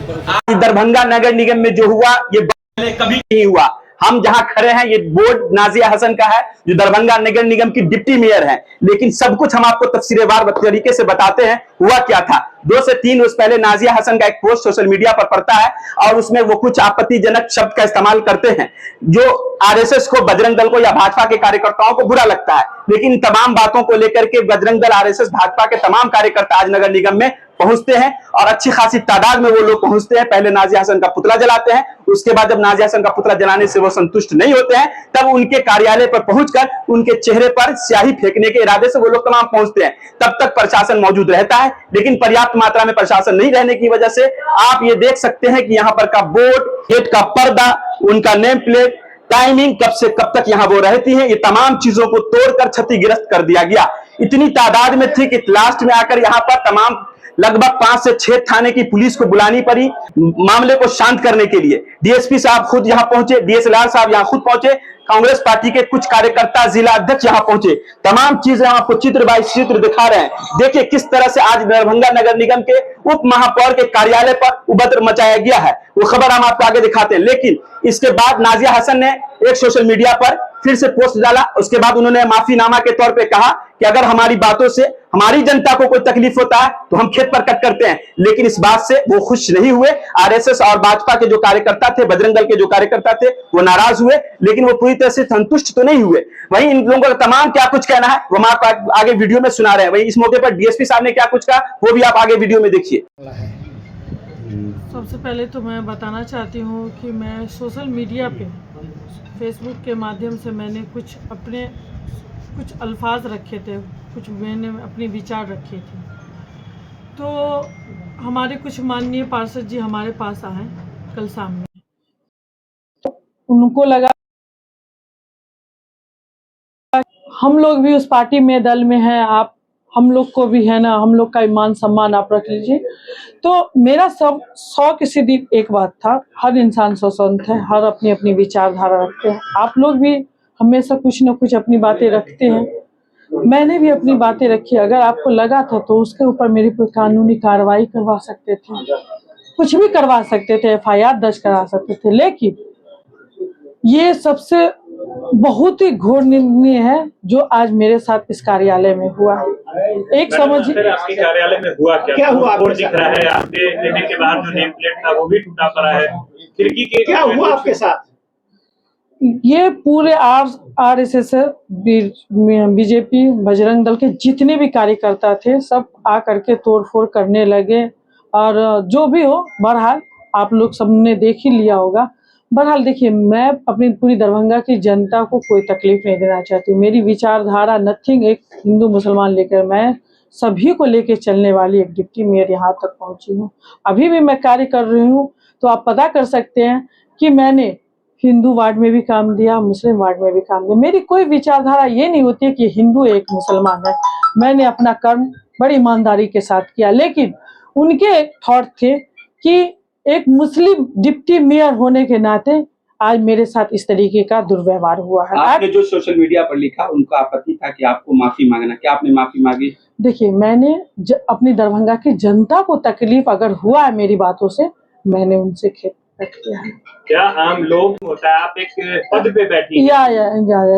दरभंगा नगर निगम में जो हुआ ये पहले कभी नहीं हुआ। हम जहां खड़े हैं ये बोर्ड नाजिया हसन का है जो दरभंगा नगर निगम की डिप्टी मेयर है, लेकिन सब कुछ हम आपको तफसीरेवार तरीके से बताते हैं हुआ क्या था। 2 से 3 रोज पहले नाजिया हसन का एक पोस्ट सोशल मीडिया पर पड़ता है और उसमें वो कुछ आपत्तिजनक शब्द का इस्तेमाल करते हैं जो आरएसएस को, बजरंग दल को या भाजपा के कार्यकर्ताओं को बुरा लगता है। लेकिन इन तमाम बातों को लेकर के बजरंग दल, आरएसएस, भाजपा के तमाम कार्यकर्ता आज नगर निगम में पहुंचते हैं और अच्छी खासी तादाद में वो लोग पहुंचते हैं। पहले नाजिया हसन का पुतला जलाते हैं, उसके बाद जब नाजिया हसन का पुतला जलाने से वो संतुष्ट नहीं होते हैं तब उनके कार्यालय पर पहुंचकर उनके चेहरे पर स्याही फेंकने के इरादे से वो लोग तमाम पहुंचते हैं। तब तक प्रशासन मौजूद रहता है, लेकिन पर्याप्त मात्रा में प्रशासन नहीं रहने की वजह से आप ये देख सकते हैं कि यहाँ पर का बोर्ड, गेट का पर्दा, उनका नेम प्लेट, टाइमिंग कब से कब तक यहाँ वो रहती है, ये तमाम चीजों को तोड़कर क्षतिग्रस्त कर दिया गया। इतनी तादाद में थी कि लास्ट में आकर यहाँ पर तमाम लगभग 5 से 6 थाने की पुलिस को बुलानी पड़ी मामले को शांत करने के लिए। डीएसपी साहब खुद यहाँ पहुंचे, डीएसएलआर साहब यहाँ खुद पहुंचे, कांग्रेस पार्टी के कुछ कार्यकर्ता, जिला अध्यक्ष यहाँ पहुंचे। तमाम चीजें आपको चित्र बाय चित्र दिखा रहे हैं। देखिए किस तरह से आज दरभंगा नगर निगम के उप महापौर के कार्यालय पर उपद्रव मचाया गया है, वो खबर हम आपको आगे दिखाते हैं। लेकिन इसके बाद नाजिया हसन ने एक सोशल मीडिया पर फिर से पोस्ट डाला। उसके बाद उन्होंने माफीनामा के तौर पे कहा कि अगर हमारी बातों से हमारी जनता को कोई तकलीफ होता है तो हम खेत पर कट करते हैं। लेकिन इस बात से वो खुश नहीं हुए। आरएसएस और भाजपा के जो कार्यकर्ता थे, बजरंग दल के जो कार्यकर्ता थे, वो नाराज हुए, लेकिन वो पूरी तरह से संतुष्ट तो नहीं हुए। वहीं इन लोगों का तमाम क्या कुछ कहना है वो हम आपको आगे वीडियो में सुना रहे हैं। वहीं इस मौके पर डीएसपी साहब ने क्या कुछ कहा वो भी आप आगे वीडियो में देखिए। सबसे पहले तो मैं बताना चाहती हूँ कि मैं सोशल मीडिया पे, फेसबुक के माध्यम से मैंने कुछ अल्फाज रखे थे, कुछ मैंने अपने विचार रखे थे। तो हमारे कुछ माननीय पार्षद जी हमारे पास आए कल सामने, उनको लगा हम लोग भी उस पार्टी में, दल में हैं, आप हम लोग को भी है ना, हम लोग का मान सम्मान आप रख लीजिए। तो मेरा सब 100 सीधी एक बात था, हर इंसान स्वतंत्र है, हर अपनी अपनी विचारधारा रखते हैं। आप लोग भी हमेशा कुछ न कुछ अपनी बातें रखते हैं, मैंने भी अपनी बातें रखी। अगर आपको लगा था तो उसके ऊपर मेरी कोई कानूनी कार्रवाई करवा सकते थे, कुछ भी करवा सकते थे, FIR दर्ज करा सकते थे। लेकिन ये सबसे बहुत ही घोर निर्णय है जो आज मेरे साथ इस कार्यालय में हुआ है। एक समझिए आपके कार्यालय में हुआ क्या हुआ? बोर्ड दिख रहा है, आपके लेने के बाहर जो नेम प्लेट था वो भी टूटा पड़ा है, खिड़की के क्या हुआ आपके साथ? ये पूरे आरएसएस, बीजेपी, बजरंग दल के जितने भी कार्यकर्ता थे सब आ करके तोड़फोड़ करने लगे। और जो भी हो, बहरहाल आप लोग सबने देख ही लिया होगा। बहरहाल देखिए, मैं अपनी पूरी दरभंगा की जनता को कोई तकलीफ नहीं देना चाहती हूँ। मेरी विचारधारा नथिंग, एक हिंदू मुसलमान लेकर मैं सभी को लेकर चलने वाली एक डिप्टी मेयर यहाँ तक पहुँची हूँ। अभी भी मैं कार्य कर रही हूँ, तो आप पता कर सकते हैं कि मैंने हिंदू वार्ड में भी काम दिया, मुस्लिम वार्ड में भी काम दिया। मेरी कोई विचारधारा ये नहीं होती है कि हिंदू एक मुसलमान है। मैंने अपना कर्म बड़ी ईमानदारी के साथ किया, लेकिन उनके एक थॉट थे कि एक मुस्लिम डिप्टी मेयर होने के नाते आज मेरे साथ इस तरीके का दुर्व्यवहार हुआ है। आपने जो सोशल मीडिया पर लिखा उनका आपत्ति था कि आपको माफी मांगना, क्या आपने माफी मांगी? देखिए, मैंने अपनी दरभंगा की जनता को तकलीफ अगर हुआ है मेरी बातों से, मैंने उनसे खेद व्यक्त किया है। क्या आम लोग होता है, आप एक पद पे बैठी या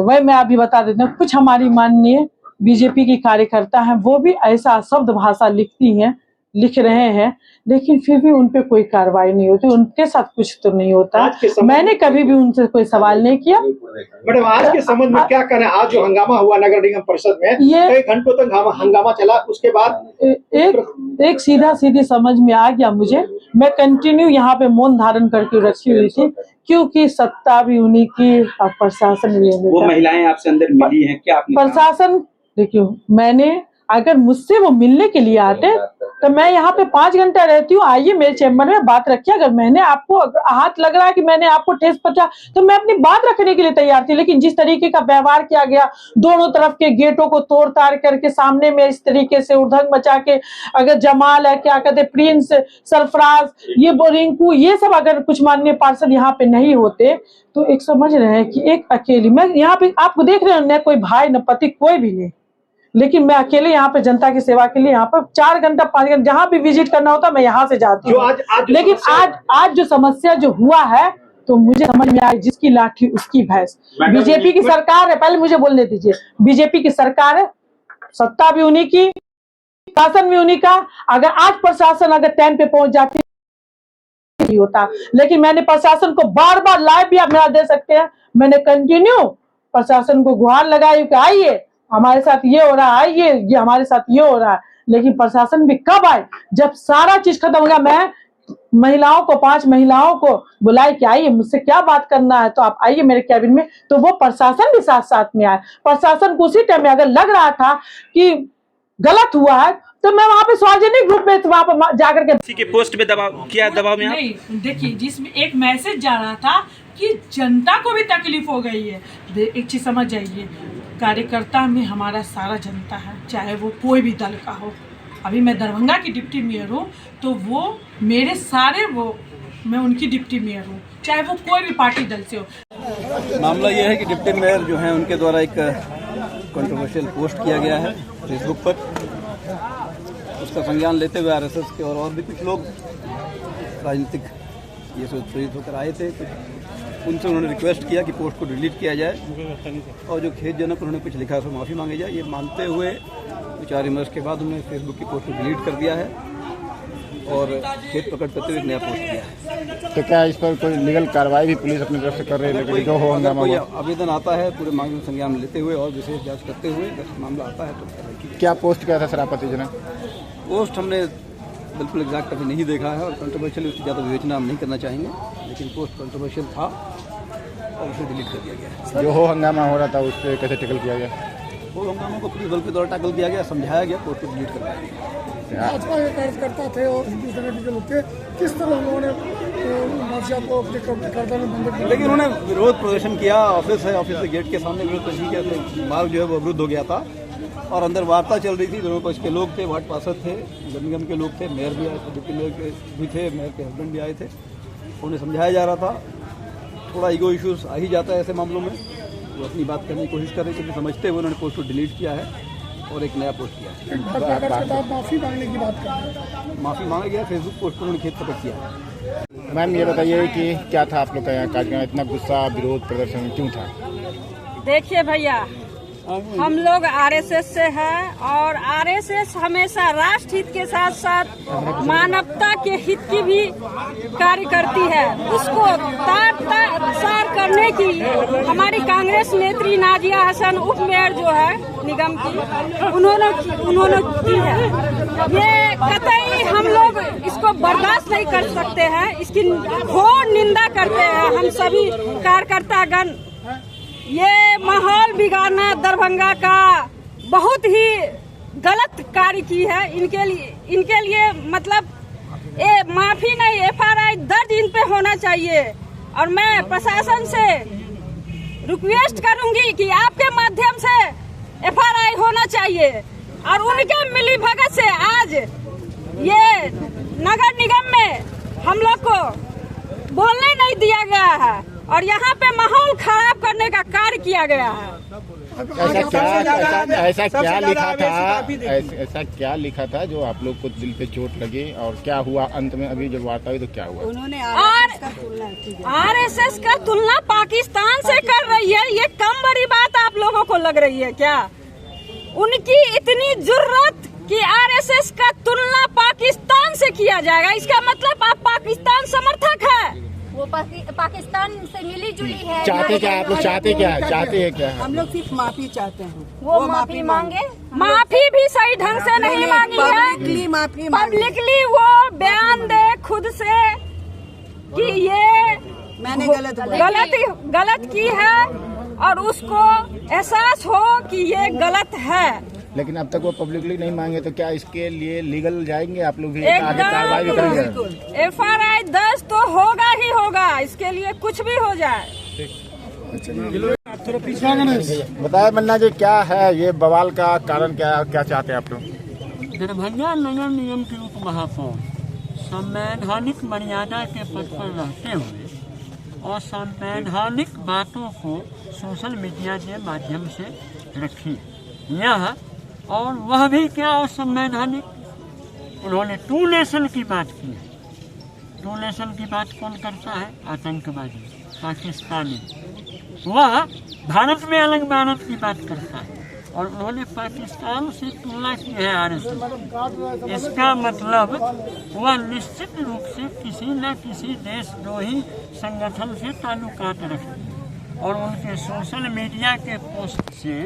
वही मैं अभी बता देती हूँ। कुछ हमारी माननीय बीजेपी की कार्यकर्ता हैं, वो भी ऐसा शब्द भाषा लिख रहे हैं, लेकिन फिर भी उन पे कोई कार्रवाई नहीं होती, उनके साथ कुछ तो नहीं होता। मैंने कभी भी उनसे कोई सवाल नहीं किया। मैडम, आज के संबंध में क्या कहना है? आज जो हंगामा हुआ नगर निगम परिषद में, कई घंटों तक हंगामा चला, उसके बाद एक सीधी समझ में आ गया मुझे। मैं कंटिन्यू यहाँ पे मौन धारण करके रखी हुई थी, क्योंकि सत्ता भी उन्हीं की और प्रशासन भी। वो महिलाएं आपसे अंदर मिली हैं क्या? प्रशासन, देखियो, मैंने अगर मुझसे वो मिलने के लिए आते तो मैं यहाँ पे 5 घंटा रहती हूँ, आइए मेरे चैम्बर में बात रखिए। अगर मैंने आपको हाथ लग रहा है कि मैंने आपको ठेस पहुंचा तो मैं अपनी बात रखने के लिए तैयार थी। लेकिन जिस तरीके का व्यवहार किया गया, दोनों तरफ के गेटों को तोड़ ताड़ करके सामने में इस तरीके से उधंग मचा के, अगर जमाल है, क्या कहते, प्रिंस, सरफराज, ये रिंकू, ये सब अगर कुछ माननीय पार्षद यहाँ पे नहीं होते तो एक समझ रहे हैं कि एक अकेली, मैं यहाँ पे आपको देख रहे हो, न कोई भाई न पति, कोई भी नहीं, लेकिन मैं अकेले यहाँ पे जनता की सेवा के लिए यहाँ पर 4 घंटा 5 घंटा जहाँ भी विजिट करना होता मैं यहाँ से जाती हूँ। लेकिन आज जो समस्या जो हुआ है तो मुझे समझ में आया, जिसकी लाठी उसकी भैंस। बीजेपी की सरकार है, पहले मुझे बोलने दीजिए, बीजेपी की सरकार है, सत्ता भी उन्हीं की, शासन भी उन्हीं का। अगर आज प्रशासन अगर टाइम पे पहुंच जाती होता, लेकिन मैंने प्रशासन को बार बार लाइव भी आप मेरा दे सकते हैं, मैंने कंटिन्यू प्रशासन को गुहार लगाई कि आइए हमारे साथ ये हो रहा है, ये हमारे साथ ये हो रहा है। लेकिन प्रशासन भी कब आए, जब सारा चीज खत्म हो गया। मैं महिलाओं को 5 महिलाओं को बुलाई कि आइए मुझसे क्या बात करना है, तो आप आइए मेरे कैबिन में, तो वो प्रशासन भी साथ साथ में आए। प्रशासन को उसी टाइम में अगर लग रहा था कि गलत हुआ है तो मैं वहां पे सार्वजनिक रूप में वहां पर जाकर के किसी के पोस्ट में दबाव किया, दबाव में नहीं देखिए, जिसमें एक मैसेज जा रहा था कि जनता को भी तकलीफ हो गई है। एक चीज समझ जाइए, कार्यकर्ता में हमारा सारा जनता है, चाहे वो कोई भी दल का हो। अभी मैं दरभंगा की डिप्टी मेयर हूँ, तो वो मेरे सारे मैं उनकी डिप्टी मेयर हूँ, चाहे वो कोई भी पार्टी दल से हो। मामला ये है कि डिप्टी मेयर जो है उनके द्वारा एक कंट्रोवर्शियल पोस्ट किया गया है फेसबुक पर। उसका संज्ञान लेते हुए आरएसएस के और भी कुछ लोग राजनीतिक ये सोच प्रेरित होकर आए थे, उनसे उन्होंने रिक्वेस्ट किया कि पोस्ट को डिलीट किया जाए और जो खेदजनक उन्होंने कुछ लिखा है उसमें माफ़ी मांगी जाए। ये मानते हुए विचार विमर्श के बाद उन्होंने फेसबुक की पोस्ट को डिलीट कर दिया है और खेद प्रकट करते हुए एक नया पोस्ट किया है। तो क्या इस पर कोई लीगल कार्रवाई भी पुलिस अपनी तरफ से कर रही है? लेकिन जो हो हंगामा कोई आवेदन आता है पूरे मामले में संज्ञान लेते हुए और विशेष जांच करते हुए अगर मामला आता है तो क्या पोस्ट किया था सरापति जी ने? पोस्ट हमने बिल्कुल एग्जैक्ट अभी नहीं देखा है और कंट्रोवर्शियल उसकी ज़्यादा विवेचना हम नहीं करना चाहेंगे, लेकिन पोस्ट कंट्रोवर्शियल था और उसे डिलीट कर दिया गया। जो हो हंगामा हो रहा था उस पर कैसे टैकल किया गया? वो हंगामा को पुलिस बल के द्वारा टैकल किया गया, समझाया गया, पोस्ट को डिलीट कर दिया गया। भाजपा के कार्यकर्ता थे और हिंदू संगठन के लोग थे, किस तरह उन्होंने माफिया को अपने करदा में बंद किया? लेकिन उन्होंने विरोध प्रदर्शन किया, ऑफिस है, ऑफिस के गेट के सामने विरोध प्रदर्शन किया था, मार्ग जो है वो अवरुद्ध हो गया था और अंदर वार्ता चल रही थी। दोनों पक्ष के लोग थे, वार्ड पार्षद थे, नगर निगम के लोग थे, मेयर भी आए थे, डिप्टी मेयर भी थे, मेयर के हस्बैंड भी आए थे। उन्हें समझाया जा रहा था, थोड़ा ईगो इश्यूज आ ही जाता है ऐसे मामलों में, वो अपनी बात करने की कोशिश कर रहे थे, लेकिन समझते हुए उन्होंने पोस्ट को डिलीट किया है और एक नया पोस्ट किया है। माफी मांगने की बात कर रहे हैं। माफी मांगा गया, फेसबुक पोस्ट पर उन्होंने खेद प्रकट किया है। मैम ये बताइए कि क्या था आप लोग का यहाँ कार्यक्रम, इतना गुस्सा विरोध प्रदर्शन क्यों था? देखिए भैया, हम लोग आरएसएस से हैं और आरएसएस हमेशा राष्ट्र हित के साथ साथ मानवता के हित की भी कार्य करती है। उसको तार करने की हमारी कांग्रेस नेत्री नाजिया हसन उप मेयर जो है निगम की, उन्होंने की है। ये कतई हम लोग इसको बर्दाश्त नहीं कर सकते हैं, इसकी घोर निंदा करते हैं हम सभी कार्यकर्तागण। ये माहौल बिगाड़ना दरभंगा का बहुत ही गलत कार्य की है। इनके लिए मतलब माफी नहीं, एफआईआर दर्ज इन पे होना चाहिए। और मैं प्रशासन से रिक्वेस्ट करूंगी कि आपके माध्यम से एफआईआर होना चाहिए और उनके मिली भगत से आज ये नगर निगम में हम लोग को बोलने नहीं दिया गया है और यहाँ पे माहौल खराब करने का कार्य किया गया है। ऐसा क्या लिखा था जो आप लोग को दिल पे चोट लगी और क्या हुआ अंत में? अभी जब वार्ता हुई तो क्या हुआ? उन्होंने आरएसएस का तुलना पाकिस्तान से कर रही है, ये कम बड़ी बात आप लोगों को लग रही है क्या? उनकी इतनी जुर्रत कि आरएसएस का तुलना पाकिस्तान से किया जाएगा, इसका मतलब आप पाकिस्तान समर्थक है। वो पाकिस्तान से मिली जुली है। चाहते क्या आप लोग? चाहते हैं क्या? हम लोग सिर्फ माफी चाहते हैं। वो माफी मांगे। माफी भी सही ढंग से नहीं मांगी है, पब्लिकली वो बयान दे खुद से कि ये मैंने गलत की है और उसको एहसास हो कि ये गलत है। लेकिन अब तक वो पब्लिकली नहीं मांगे तो क्या इसके लिए लीगल जाएंगे आप लोग भी? आगे कार्रवाई भी करेंगे? एफआईआर दर्ज तो होगा ही होगा, इसके लिए कुछ भी हो जाए। बताए मन्ना जी, क्या है ये बवाल का कारण, क्या चाहते हैं आप लोग? दरभंगा नगर निगम के उप महापौर संवैधानिक मर्यादा के पद पर रहते हुए और संवैधानिक बातों को सोशल मीडिया के माध्यम से रखी, यह और वह भी क्या असंवैधानिक। उन्होंने 2 नेशन की बात की है। 2 नेशन की बात कौन करता है? आतंकवादी, पाकिस्तानी। वह भारत में अलग भारत की बात करता है और उन्होंने पाकिस्तान से तुलना की है आरएसएस। इसका मतलब वह निश्चित रूप से किसी न किसी देशद्रोही संगठन से ताल्लुकात रखती है और उनके सोशल मीडिया के पोस्ट से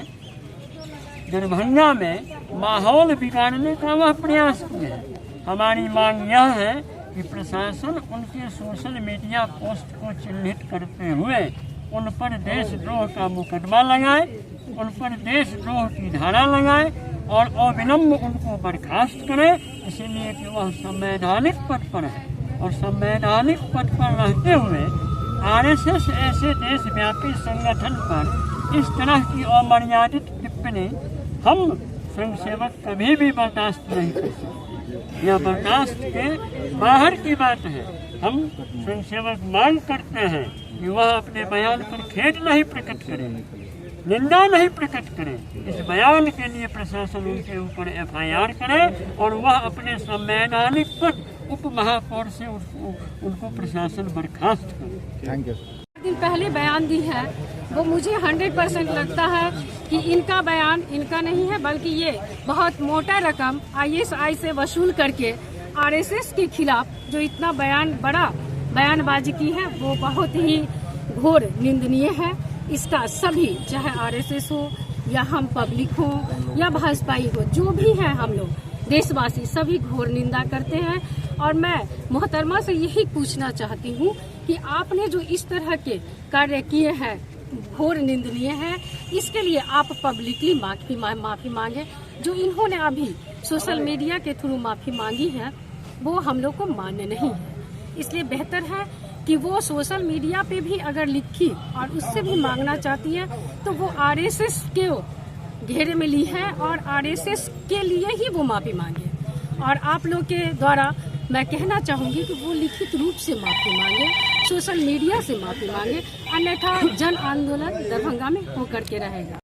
दरभंगा में माहौल बिगाड़ने का वह प्रयास किया है। हमारी मांग यह है कि प्रशासन उनके सोशल मीडिया पोस्ट को चिन्हित करते हुए उन पर देशद्रोह का मुकदमा लगाए, उन पर देशद्रोह की धारा लगाए और अविलंब उनको बर्खास्त करे, इसीलिए कि वह संवैधानिक पद पर है। और संवैधानिक पद पर रहते हुए आरएसएस ऐसे देशव्यापी संगठन पर इस तरह की अमर्यादित टिप्पणी हम स्वयंसेवक कभी भी बर्दाश्त नहीं कर सकते। यह बर्दाश्त के बाहर की बात है। हम स्वयंसेवक मांग करते हैं कि वह अपने बयान पर खेद नहीं प्रकट करें, निंदा नहीं प्रकट करें। इस बयान के लिए प्रशासन उनके ऊपर एफआईआर करे और वह अपने संवैधानिक पद उप महापौर से उनको प्रशासन बर्खास्त करे। Thank you. दिन पहले बयान दी है वो मुझे 100% लगता है कि इनका बयान इनका नहीं है, बल्कि ये बहुत मोटा रकम आईएसआई से वसूल करके आरएसएस के खिलाफ जो इतना बड़ा बयानबाजी की है वो बहुत ही घोर निंदनीय है। इसका सभी, चाहे आरएसएस हो या हम पब्लिक हो या भाजपाई हो, जो भी है हम लोग देशवासी सभी घोर निंदा करते हैं। और मैं मोहतरमा से यही पूछना चाहती हूँ कि आपने जो इस तरह के कार्य किए हैं घोर निंदनीय है, इसके लिए आप पब्लिकली माफी मांगे। जो इन्होंने अभी सोशल मीडिया के थ्रू माफी मांगी है वो हम लोग को मान्य नहीं है। इसलिए बेहतर है कि वो सोशल मीडिया पे भी अगर लिखी और उससे भी मांगना चाहती है तो वो आरएसएस के घेरे में ली है और आरएसएस के लिए ही वो माफी मांगे। और आप लोग के द्वारा मैं कहना चाहूँगी कि वो लिखित रूप से माफी मांगे, सोशल मीडिया से माफी मांगे, अन्यथा जन आंदोलन दरभंगा में होकर के रहेगा।